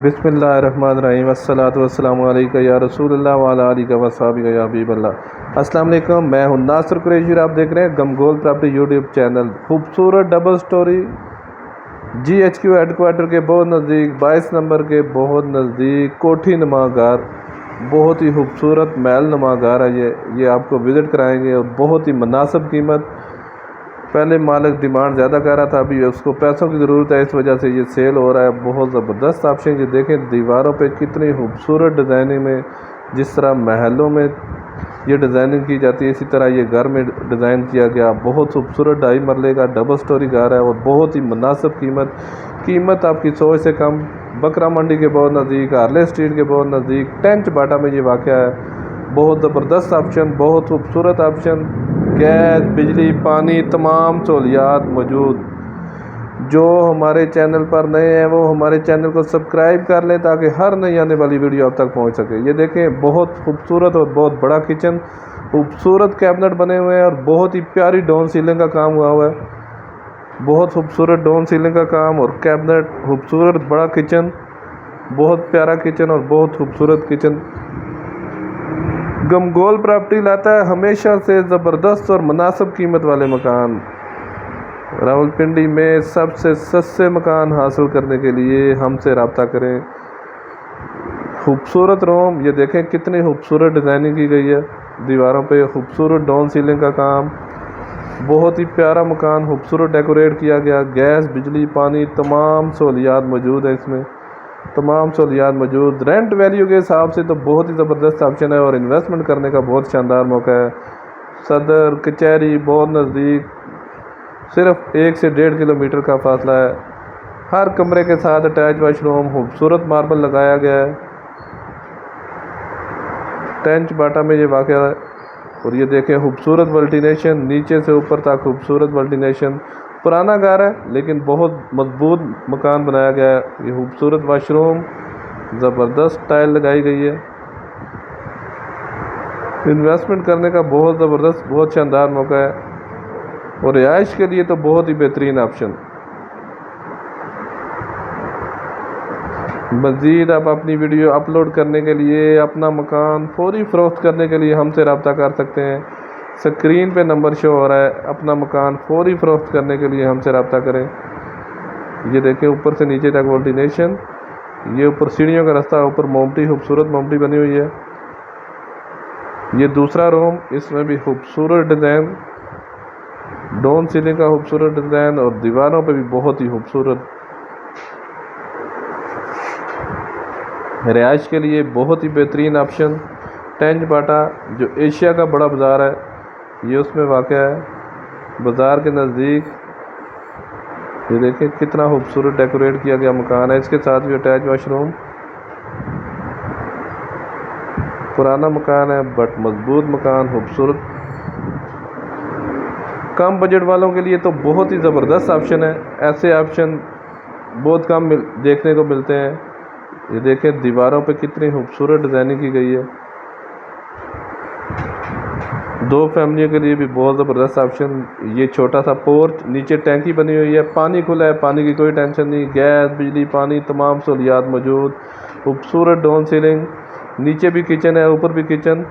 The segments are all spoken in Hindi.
बिस्मिल्लाहिर्रहमानिर्रहीम अस्सलातु वस्सलामु अलैका या रसूलल्लाह व अला आलिका व अस्हाबिका या हबीबल्लाह। अस्सलाम वालेकुम, मैं हूं नासिर कुरैशी और आप देख रहे हैं गमगोल प्रॉपर्टी यूट्यूब चैनल। खूबसूरत डबल स्टोरी GHQ हेडक्वार्टर के बहुत नज़दीक 22 नंबर के बहुत नज़दीक कोठी नुमा घर, बहुत ही खूबसूरत महल नुमा घर है ये आपको विज़िट कराएंगे और बहुत ही मुनासिब कीमत। पहले मालिक डिमांड ज़्यादा कर रहा था, अभी उसको पैसों की ज़रूरत है, इस वजह से ये सेल हो रहा है। बहुत ज़बरदस्त ऑप्शन ये देखें, दीवारों पे कितनी खूबसूरत डिज़ाइनिंग में, जिस तरह महलों में ये डिज़ाइनिंग की जाती है इसी तरह ये घर में डिज़ाइन किया गया। बहुत खूबसूरत 2.5 मरले का डबल स्टोरी घर है और बहुत ही मुनासिब कीमत आपकी सोच से कम। बकरा मंडी के बहुत नज़दीक, हार्ले स्ट्रीट के बहुत नज़दीक, टेंच बाटा में ये वाक़या है। बहुत ज़बरदस्त ऑप्शन, बहुत खूबसूरत ऑप्शन, गैस बिजली पानी तमाम सहूलियात मौजूद। जो हमारे चैनल पर नए हैं वो हमारे चैनल को सब्सक्राइब कर लें ताकि हर नई आने वाली वीडियो आप तक पहुंच सके। ये देखें, बहुत खूबसूरत और बहुत बड़ा किचन, खूबसूरत कैबिनेट बने हुए हैं और बहुत ही प्यारी डाउन सीलिंग का काम हुआ है। बहुत खूबसूरत डाउन सीलिंग का काम और कैबिनेट, खूबसूरत बड़ा किचन, बहुत प्यारा किचन और बहुत खूबसूरत किचन। गमगोल प्रॉपर्टी लाता है हमेशा से ज़बरदस्त और मुनासिब कीमत वाले मकान। रावलपिंडी में सबसे सस्ते मकान हासिल करने के लिए हमसे रब्ता करें। खूबसूरत रूम, ये देखें कितनी खूबसूरत डिज़ाइनिंग की गई है, दीवारों पे खूबसूरत डाउन सीलिंग का काम, बहुत ही प्यारा मकान, खूबसूरत डेकोरेट किया गया। गैस बिजली पानी तमाम सहूलियात मौजूद है, इसमें तमाम सहूलियात मौजूद। रेंट वैल्यू के हिसाब से तो बहुत ही ज़बरदस्त ऑप्शन है और इन्वेस्टमेंट करने का बहुत शानदार मौका है। सदर कचहरी बहुत नज़दीक, सिर्फ 1 से 1.5 किलोमीटर का फासला है। हर कमरे के साथ अटैच वाशरूम, खूबसूरत मार्बल लगाया गया है। टेंच बाटा में ये वाक़ है और ये देखें खूबसूरत वल्टिनेशन, नीचे से ऊपर तक खूबसूरत वल्टिनेशन। पुराना घर है लेकिन बहुत मजबूत मकान बनाया गया है। ये खूबसूरत वाशरूम, ज़बरदस्त टाइल लगाई गई है। इन्वेस्टमेंट करने का बहुत ज़बरदस्त, बहुत शानदार मौका है और रिहाइश के लिए तो बहुत ही बेहतरीन ऑप्शन। मज़ीद आप अपनी वीडियो अपलोड करने के लिए, अपना मकान फौरी फ़रोख्त करने के लिए हमसे रब्ता कर सकते हैं। स्क्रीन पे नंबर शो हो रहा है, अपना मकान फौरी फ़रोख्त करने के लिए हमसे रब्ता करें। ये देखें ऊपर से नीचे तक वोल्टिनेशन, ये ऊपर सीढ़ियों का रास्ता, ऊपर मोमटी, खूबसूरत मोमटी बनी हुई है। ये दूसरा रूम, इसमें भी खूबसूरत डिज़ाइन, डाउन सीलिंग का खूबसूरत डिज़ाइन और दीवारों पे भी बहुत ही खूबसूरत। रिहाइश के लिए बहुत ही बेहतरीन ऑप्शन। टेंच बाटा जो एशिया का बड़ा बाज़ार है, ये उसमें वाक़या है, बाज़ार के नज़दीक। ये देखें कितना खूबसूरत डेकोरेट किया गया मकान है, इसके साथ भी अटैच वाशरूम। पुराना मकान है बट मजबूत मकान, खूबसूरत। कम बजट वालों के लिए तो बहुत ही ज़बरदस्त ऑप्शन है। ऐसे ऑप्शन बहुत कम देखने को मिलते हैं। ये देखें दीवारों पे कितनी खूबसूरत डिज़ाइनिंग की गई है। 2 फैमिलियों के लिए भी बहुत ज़बरदस्त ऑप्शन। ये छोटा सा पोर्च, नीचे टैंकी बनी हुई है, पानी खुला है, पानी की कोई टेंशन नहीं। गैस बिजली पानी तमाम सहूलियात मौजूद। खूबसूरत डाउन सीलिंग, नीचे भी किचन है, ऊपर भी किचन।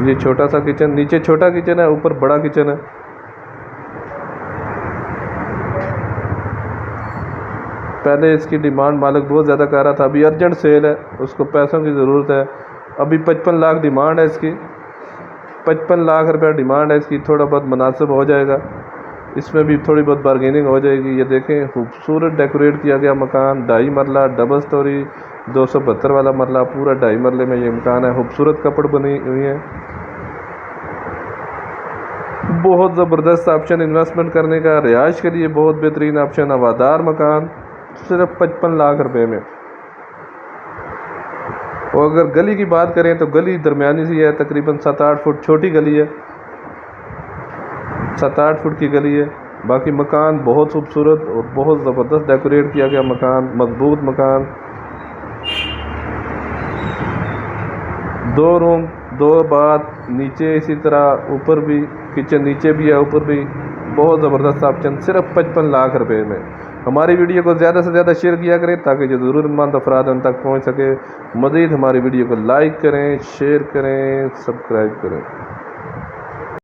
ये छोटा सा किचन, नीचे छोटा किचन है, ऊपर बड़ा किचन है। पहले इसकी डिमांड मालिक बहुत ज़्यादा कर रहा था, अभी अर्जेंट सेल है, उसको पैसों की ज़रूरत है। अभी 55 लाख डिमांड है इसकी, 55 लाख रुपया डिमांड है इसकी। थोड़ा बहुत मुनासिब हो जाएगा, इसमें भी थोड़ी बहुत बार्गेनिंग हो जाएगी। ये देखें खूबसूरत डेकोरेट किया गया मकान, 2.5 मरला डबल स्टोरी, 272 वाला मरला, पूरा 2.5 मरले में ये मकान है। खूबसूरत कपड़ बनी हुई है, बहुत ज़बरदस्त ऑप्शन इन्वेस्टमेंट करने का। रिहाइश के लिए बहुत बेहतरीन ऑप्शन, हवादार मकान, सिर्फ 55 लाख रुपए में। और अगर गली की बात करें तो गली दरमियानी सी है, तकरीबन 7-8 फुट छोटी गली है, 7-8 फुट की गली है। बाकी मकान बहुत खूबसूरत और बहुत ज़बरदस्त डेकोरेट किया गया मकान, मजबूत मकान। 2 रूम 2 बाथ, नीचे इसी तरह, ऊपर भी किचन, नीचे भी है ऊपर भी। बहुत ज़बरदस्त ऑप्शन, सिर्फ 55 लाख रुपए में। हमारी वीडियो को ज़्यादा से ज़्यादा शेयर किया करें ताकि जो ज़रूरतमंद अफराद उन तक पहुँच सके। मज़ीद हमारी वीडियो को लाइक करें, शेयर करें, सब्सक्राइब करें।